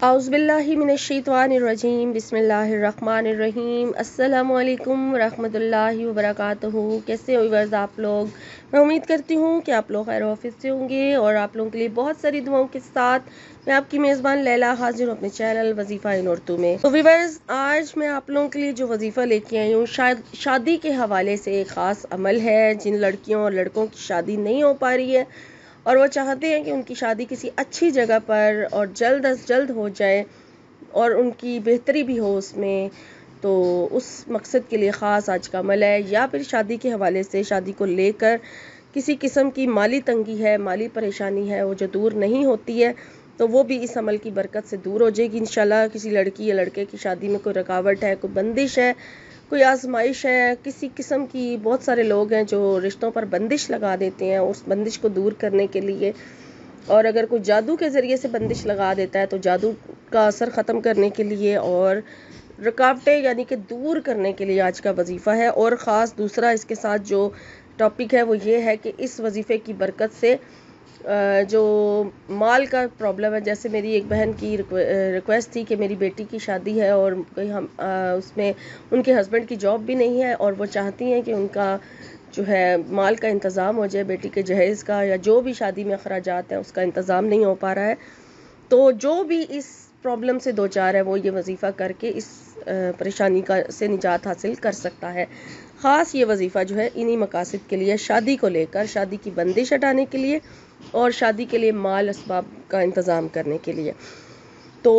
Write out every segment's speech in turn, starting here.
औज़ुबिल्लाहि मिनश्शैतानिर्रजीम बिस्मिल्लाहिर्रहमानिर्रहीम अस्सलामु अलैकुम रहमतुल्लाहि व बरकातुहू। कैसे हो व्यूअर्स आप लोग? मैं उम्मीद करती हूँ कि आप लोग खैर ऑफिस से होंगे और आप लोगों के लिए बहुत सारी दुआओं के साथ मैं आपकी मेज़बान लैला हाजिर हूँ अपने चैनल वजीफ़ा इन उर्दू में। तो व्यूअर्स, आज मैं आप लोगों के लिए जो वजीफ़ा लेके आई हूँ शादी के हवाले से एक ख़ास अमल है। जिन लड़कियों और लड़कों की शादी नहीं हो पा रही है और वो चाहते हैं कि उनकी शादी किसी अच्छी जगह पर और जल्द अज जल्द हो जाए और उनकी बेहतरी भी हो उसमें, तो उस मकसद के लिए ख़ास आज का अमल है। या फिर शादी के हवाले से शादी को लेकर किसी किस्म की माली तंगी है, माली परेशानी है, वो जो दूर नहीं होती है, तो वो भी इस अमल की बरकत से दूर हो जाएगी इंशाल्लाह। किसी लड़की या लड़के की शादी में कोई रुकावट है, कोई बंदिश है, कोई आजमाइश है, किसी किस्म की, बहुत सारे लोग हैं जो रिश्तों पर बंदिश लगा देते हैं उस बंदिश को दूर करने के लिए। और अगर कोई जादू के ज़रिए से बंदिश लगा देता है तो जादू का असर ख़त्म करने के लिए और रुकावटें यानी कि दूर करने के लिए आज का वजीफ़ा है। और ख़ास दूसरा इसके साथ जो टॉपिक है वो ये है कि इस वजीफ़े की बरकत से जो माल का प्रॉब्लम है, जैसे मेरी एक बहन की रिक्वेस्ट थी कि मेरी बेटी की शादी है और हम उसमें उनके हस्बैंड की जॉब भी नहीं है और वो चाहती हैं कि उनका जो है माल का इंतज़ाम हो जाए, बेटी के जहेज़ का या जो भी शादी में अखराजात हैं उसका इंतज़ाम नहीं हो पा रहा है। तो जो भी इस प्रॉब्लम से दो चार है वो ये वजीफ़ा करके इस परेशानी का से निजात हासिल कर सकता है। ख़ास ये वजीफ़ा जो है इन्हीं मकासद के लिए, शादी को लेकर, शादी की बंदिश हटाने के लिए और शादी के लिए माल असबाब का इंतज़ाम करने के लिए। तो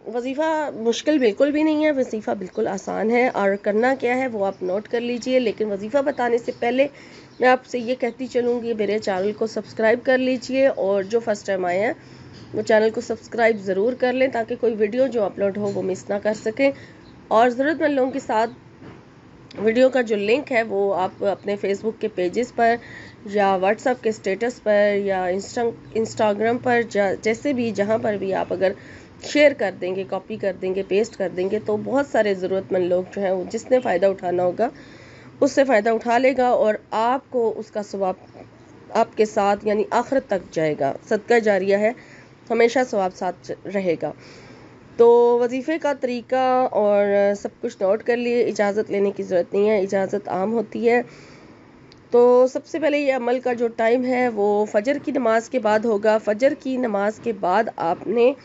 वजीफ़ा मुश्किल बिल्कुल भी नहीं है, वजीफ़ा बिल्कुल आसान है और करना क्या है वो आप नोट कर लीजिए। लेकिन वजीफ़ा बताने से पहले मैं आपसे ये कहती चलूँगी, मेरे चैनल को सब्सक्राइब कर लीजिए और जो फर्स्ट टाइम आए हैं वो चैनल को सब्सक्राइब ज़रूर कर लें ताकि कोई वीडियो जो अपलोड हो वो मिस ना कर सकें। और ज़रूरतमंद लोगों के साथ वीडियो का जो लिंक है वो आप अपने फेसबुक के पेजेस पर या व्हाट्सएप के स्टेटस पर या इंस्टाग्राम पर जैसे भी जहाँ पर भी आप अगर शेयर कर देंगे, कॉपी कर देंगे, पेस्ट कर देंगे तो बहुत सारे ज़रूरतमंद लोग जो हैं जिसने फ़ायदा उठाना होगा उससे फ़ायदा उठा लेगा और आपको उसका सवाब आपके साथ यानी आखिरत तक जाएगा। सदका जारिया है, हमेशा सवाब साथ रहेगा। तो वजीफ़े का तरीका और सब कुछ नोट कर लिए, इजाज़त लेने की ज़रूरत नहीं है, इजाज़त आम होती है। तो सबसे पहले ये अमल का जो टाइम है वो फ़जर की नमाज़ के बाद होगा। फ़जर की नमाज़ के बाद आपने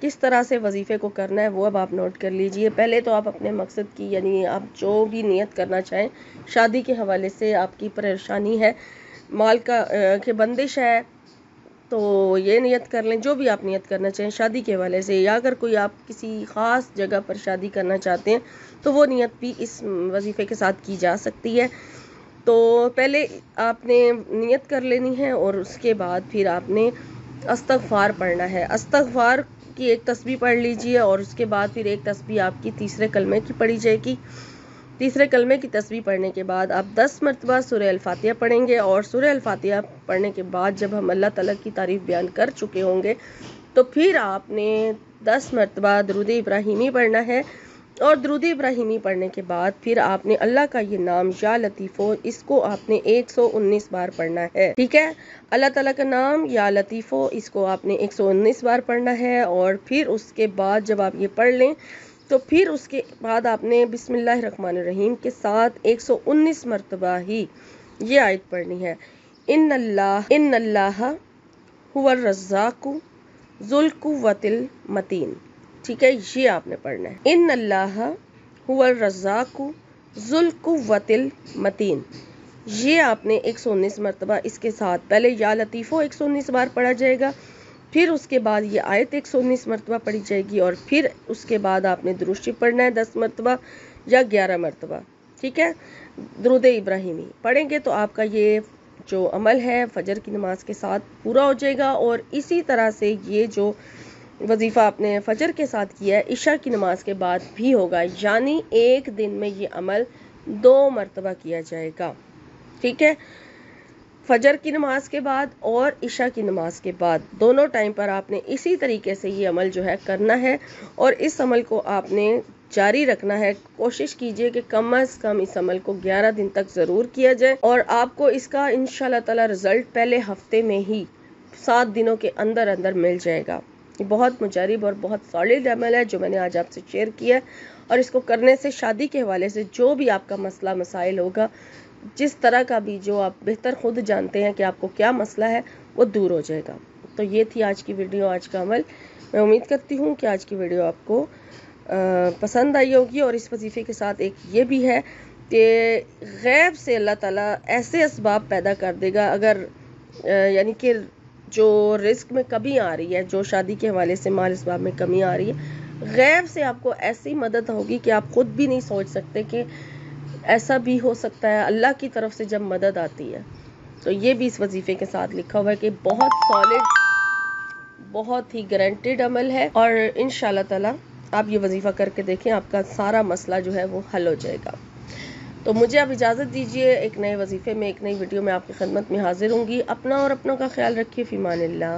किस तरह से वजीफ़े को करना है वो अब आप नोट कर लीजिए। पहले तो आप अपने मकसद की यानी आप जो भी नियत करना चाहें, शादी के हवाले से आपकी परेशानी है, माल का के बंदिश है, तो ये नियत कर लें। जो भी आप नियत करना चाहें शादी के हवाले से, या अगर कोई आप किसी ख़ास जगह पर शादी करना चाहते हैं तो वो नियत भी इस वजीफ़े के साथ की जा सकती है। तो पहले आपने नियत कर लेनी है और उसके बाद फिर आपने अस्तग़फ़ार पढ़ना है। अस्तग़फ़ार की एक तस्बीह पढ़ लीजिए और उसके बाद फिर एक तस्बीह आपकी तीसरे कलमे की पढ़ी जाएगी। तीसरे कलमे की तस्बीह पढ़ने के बाद आप 10 मरतबा सूरह अल-फातिहा पढ़ेंगे और सूरह अल-फातिहा पढ़ने के बाद जब हम अल्लाह ताला की तारीफ़ बयान कर चुके होंगे तो फिर आपने 10 मरतबा दुरूद इब्राहिमी पढ़ना है और दुरूद इब्राहिमी पढ़ने के बाद फिर आपने अल्लाह का ये नाम या लतीफ़ो, इसको आपने 119 बार पढ़ना है। ठीक है, अल्लाह ताला का नाम या लतीफ़ो इसको आपने 119 बार पढ़ना है। और फिर उसके बाद जब आप ये पढ़ लें तो फिर उसके बाद आपने बिस्मिल्लाहिर्रहमानिर्रहीम के साथ 119 मरतबा ही ये आयत पढ़नी है, इन्नल्लाह हुवर रज़्ज़ाक़ु ज़ुल कुव्वतिल मतीन। ठीक है, ये आपने पढ़ना है, इन्नल्लाह हुवर रज़्ज़ाक़ु ज़ुल कुव्वतिल मतीन। ये आपने 119 मरतबा इसके साथ, पहले या लतीफ़ो 119 बार पढ़ा जाएगा, फिर उसके बाद ये आयत 119 मरतबा पढ़ी जाएगी और फिर उसके बाद आपने दुरूद शरीफ पढ़ना है 10 मरतबा या 11 मरतबा। ठीक है, दुरूद इब्राहिमी पढ़ेंगे तो आपका ये जो अमल है फ़जर की नमाज के साथ पूरा हो जाएगा। और इसी तरह से ये जो वजीफ़ा आपने फ़जर के साथ किया है इशा की नमाज के बाद भी होगा, यानी एक दिन में ये अमल 2 मरतबा किया जाएगा। ठीक है, फ़जर की नमाज के बाद और इशा की नमाज के बाद दोनों टाइम पर आपने इसी तरीके से ये अमल जो है करना है और इस अमल को आपने जारी रखना है। कोशिश कीजिए कि कम अज़ कम इस अमल को 11 दिन तक ज़रूर किया जाए और आपको इसका इंशाल्लाह ताला रिज़ल्ट पहले हफ्ते में ही 7 दिनों के अंदर अंदर मिल जाएगा। یہ بہت مجرب اور بہت سالڈ عمل ہے جو میں نے آج آپ سے شیئر کیا ہے، اور اس کو کرنے سے شادی کے حوالے سے جو بھی آپ کا مسئلہ مسائل ہوگا، جس طرح کا بھی، جو آپ بہتر خود جانتے ہیں کہ آپ کو کیا مسئلہ ہے، وہ دور ہو جائے گا۔ تو یہ تھی آج کی ویڈیو، آج کا عمل۔ میں امید کرتی ہوں کہ آج کی ویڈیو آپ کو پسند آئی ہوگی، اور اس وظیفے کے ساتھ ایک یہ بھی ہے کہ غیب سے اللہ تعالیٰ ایسے اسباب پیدا کر دے گا، اگر یعنی کہ جو رزق میں کمی آ رہی ہے، جو شادی کے حوالے سے مال اسباب میں کمی آ رہی ہے، غیب سے آپ کو ایسی مدد ہوگی کہ آپ خود بھی نہیں سوچ سکتے کہ ایسا بھی ہو سکتا ہے۔ اللہ کی طرف سے جب مدد آتی ہے، تو یہ بھی اس وظیفے کے ساتھ لکھا ہوا ہے کہ بہت سالڈ، بہت ہی گارنٹیڈ عمل ہے، اور انشاءاللہ تعالی آپ یہ وظیفہ کر کے دیکھیں، آپ کا سارا مسئلہ جو ہے وہ حل ہو جائے گا۔ تو مجھے اب اجازت دیجیے، ایک نئے وظیفے میں، ایک نئی ویڈیو میں آپ کی خدمت میں حاضر ہوں گی۔ اپنا اور اپنوں کا خیال رکھیے۔ فی امان اللہ۔